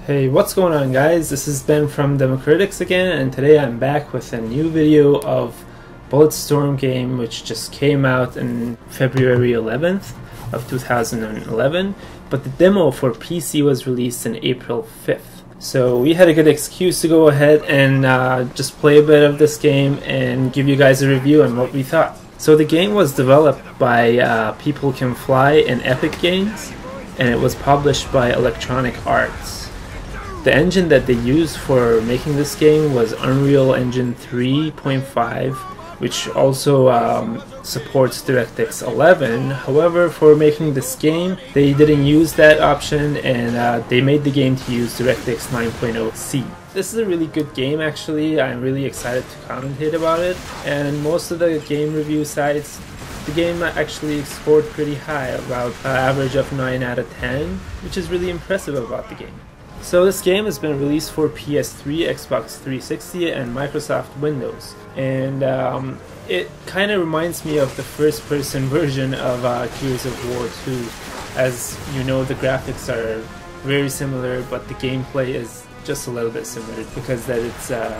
Hey, what's going on guys? This is Ben from CritiX again, and today I'm back with a new video of Bulletstorm game which just came out on February 11th of 2011, but the demo for PC was released on April 5th. So we had a good excuse to go ahead and just play a bit of this game and give you guys a review on what we thought. So the game was developed by People Can Fly and Epic Games, and it was published by Electronic Arts. The engine that they used for making this game was Unreal Engine 3.5, which also supports DirectX 11. However, for making this game, they didn't use that option, and they made the game to use DirectX 9.0C. This is a really good game actually. I'm really excited to commentate about it, and most of the game review sites, the game actually scored pretty high, about average of 9 out of 10, which is really impressive about the game. So this game has been released for PS3, Xbox 360, and Microsoft Windows, and it kind of reminds me of the first-person version of Gears of War 2. As you know, the graphics are very similar, but the gameplay is just a little bit similar because that it's the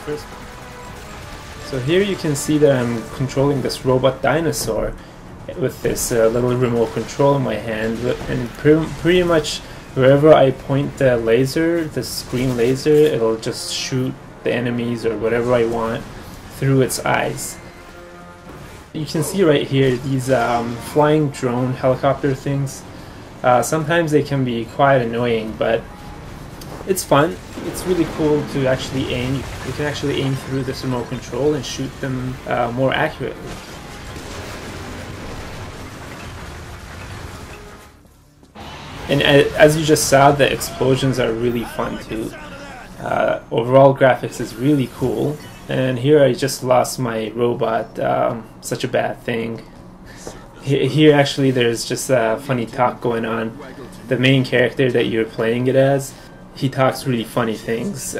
first. So here you can see that I'm controlling this robot dinosaur with this little remote control in my hand, and pretty much wherever I point the laser, the screen laser, it'll just shoot the enemies or whatever I want through its eyes. You can see right here these flying drone helicopter things. Sometimes they can be quite annoying, but it's fun. It's really cool to actually aim. You can actually aim through this remote control and shoot them more accurately. And as you just saw, the explosions are really fun too. Overall graphics is really cool. And here I just lost my robot, such a bad thing. Here actually there's just a funny talk going on. The main character that you're playing it as, he talks really funny things.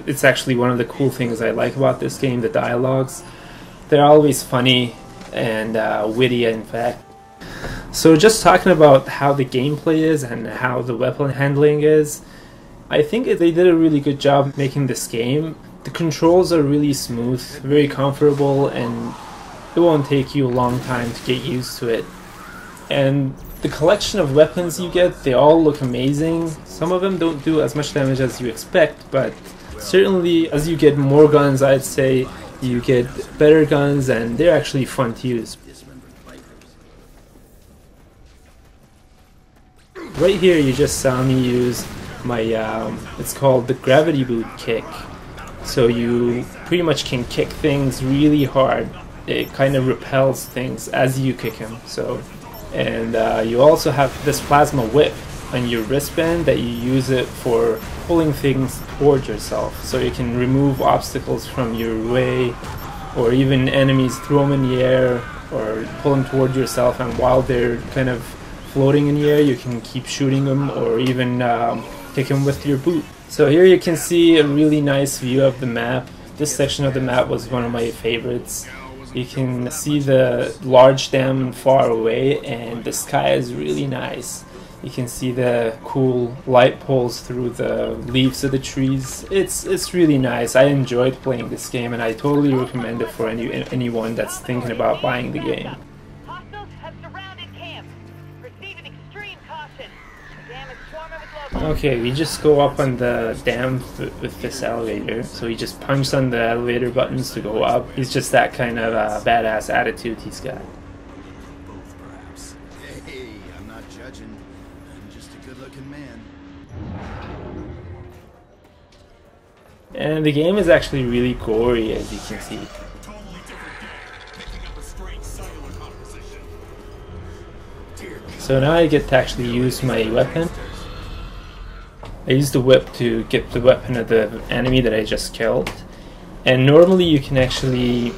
It's actually one of the cool things I like about this game, the dialogues. They're always funny and witty, in fact. So just talking about how the gameplay is and how the weapon handling is, I think they did a really good job making this game. The controls are really smooth, very comfortable, and it won't take you a long time to get used to it. And the collection of weapons you get, they all look amazing. Some of them don't do as much damage as you expect, but certainly as you get more guns, I'd say you get better guns, and they're actually fun to use. Right here you just saw me use my, it's called the gravity boot kick. So you pretty much can kick things really hard. It kind of repels things as you kick them. So, and you also have this plasma whip on your wristband that you use it for pulling things towards yourself. So you can remove obstacles from your way, or even enemies, throw them in the air or pull them towards yourself, and while they're kind of floating in the air, you can keep shooting them or even kick them with your boot. So here you can see a really nice view of the map. This section of the map was one of my favorites. You can see the large dam far away, and the sky is really nice. You can see the cool light poles through the leaves of the trees. It's really nice. I enjoyed playing this game, and I totally recommend it for anyone that's thinking about buying the game. Okay, we just go up on the dam with this elevator. So he just punches on the elevator buttons to go up. He's just that kind of badass attitude he's got. Hey, I'm not judging. I'm just a good-looking man. And the game is actually really gory, as you can see. So now I get to actually use my weapon. I use the whip to get the weapon of the enemy that I just killed. And normally you can actually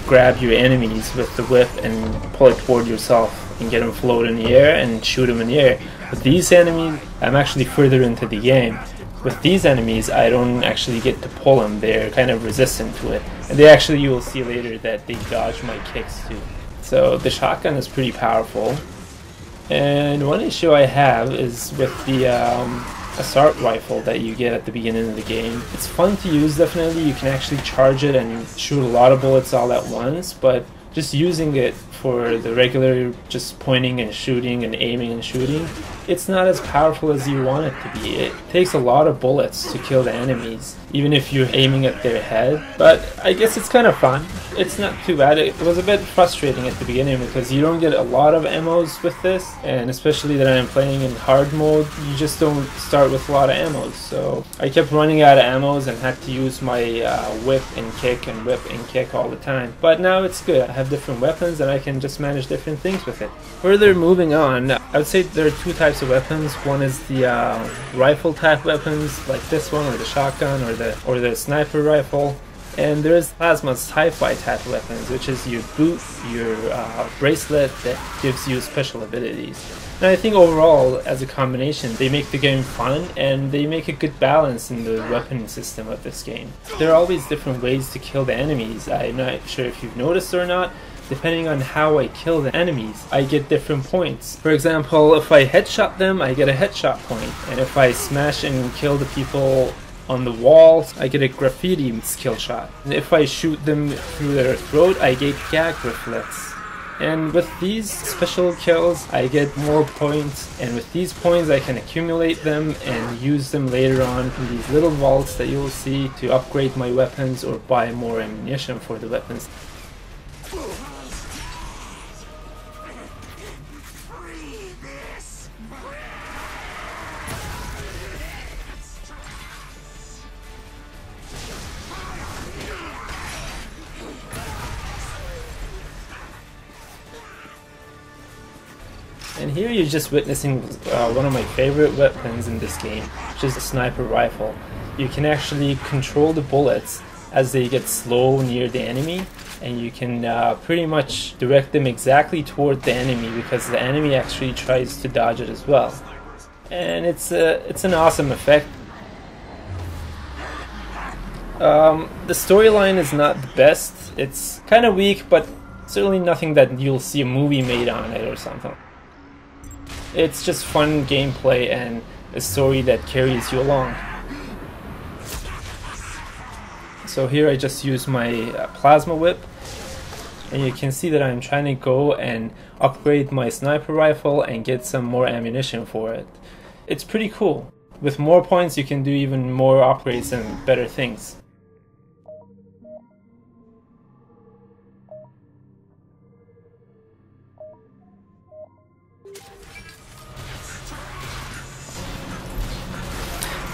grab your enemies with the whip and pull it toward yourself and get them float in the air and shoot them in the air. With these enemies, I'm actually further into the game. With these enemies, I don't actually get to pull them. They're kind of resistant to it. And they actually, you will see later that they dodge my kicks too. So the shotgun is pretty powerful. And one issue I have is with the assault rifle that you get at the beginning of the game. It's fun to use, definitely. You can actually charge it and shoot a lot of bullets all at once, but just using it for the regular just pointing and shooting and aiming and shooting, it's not as powerful as you want it to be. It takes a lot of bullets to kill the enemies, even if you're aiming at their head, but I guess it's kind of fun. It's not too bad. It was a bit frustrating at the beginning because you don't get a lot of ammos with this, and especially that I'm playing in hard mode, you just don't start with a lot of ammos. So I kept running out of ammos and had to use my whip and kick and whip and kick all the time. But now it's good. I have different weapons and I can just manage different things with it. Further moving on, I would say there are two types of weapons. One is the rifle type weapons like this one, or the shotgun, or the sniper rifle. And there's plasma sci-fi type weapons, which is your boot, your bracelet that gives you special abilities. And I think overall, as a combination, they make the game fun and they make a good balance in the weapon system of this game. There are always different ways to kill the enemies. I'm not sure if you've noticed or not. Depending on how I kill the enemies, I get different points. For example, if I headshot them, I get a headshot point. And if I smash and kill the people on the walls, I get a graffiti skill shot. And if I shoot them through their throat, I get gag reflex. And with these special kills, I get more points, and with these points I can accumulate them and use them later on in these little vaults that you'll see to upgrade my weapons or buy more ammunition for the weapons. And here you're just witnessing one of my favorite weapons in this game, which is the sniper rifle. You can actually control the bullets as they get slow near the enemy, and you can pretty much direct them exactly toward the enemy because the enemy actually tries to dodge it as well. And it's an awesome effect. The storyline is not the best. It's kind of weak, but certainly nothing that you'll see a movie made on it or something. It's just fun gameplay and a story that carries you along. So here I just use my plasma whip, and you can see that I'm trying to go and upgrade my sniper rifle and get some more ammunition for it. It's pretty cool. With more points you can do even more upgrades and better things.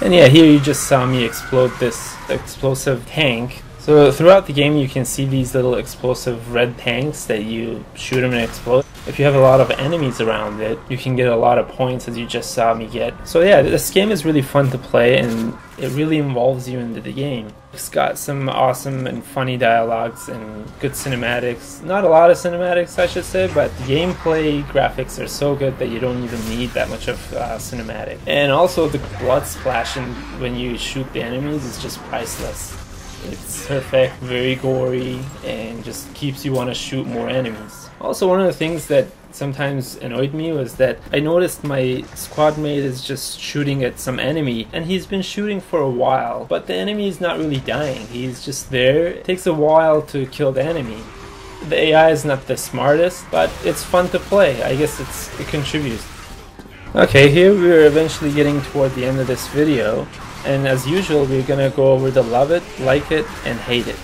And yeah, here you just saw me explode this explosive tank. So throughout the game you can see these little explosive red tanks that you shoot them and explode. If you have a lot of enemies around it, you can get a lot of points, as you just saw me get. So yeah, this game is really fun to play and it really involves you into the game. It's got some awesome and funny dialogues and good cinematics. Not a lot of cinematics, I should say, but the gameplay graphics are so good that you don't even need that much of cinematic. And also the blood splash when you shoot the enemies is just priceless. It's perfect, very gory, and just keeps you want to shoot more enemies. Also, one of the things that sometimes annoyed me was that I noticed my squad mate is just shooting at some enemy, and he's been shooting for a while, but the enemy is not really dying. He's just there. It takes a while to kill the enemy. The AI is not the smartest, but it's fun to play. I guess it contributes. Okay, here we're eventually getting toward the end of this video. And as usual, we're gonna go over the love it, like it, and hate it.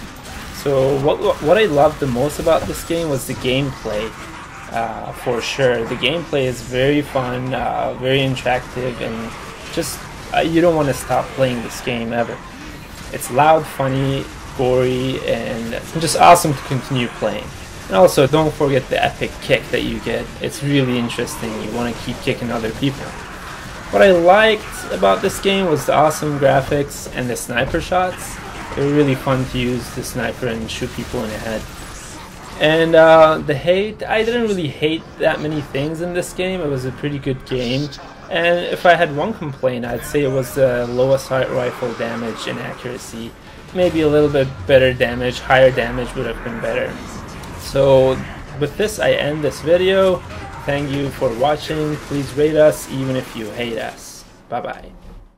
So what I loved the most about this game was the gameplay, for sure. The gameplay is very fun, very interactive, and just you don't want to stop playing this game ever. It's loud, funny, gory, and just awesome to continue playing. And also, don't forget the epic kick that you get. It's really interesting. You want to keep kicking other people. What I liked about this game was the awesome graphics and the sniper shots. They were really fun to use the sniper and shoot people in the head. And the hate, I didn't really hate that many things in this game. It was a pretty good game. And if I had one complaint, I'd say it was the low assault rifle damage and accuracy. Maybe a little bit better damage, higher damage would have been better. So with this, I end this video. Thank you for watching. Please rate us even if you hate us. Bye bye.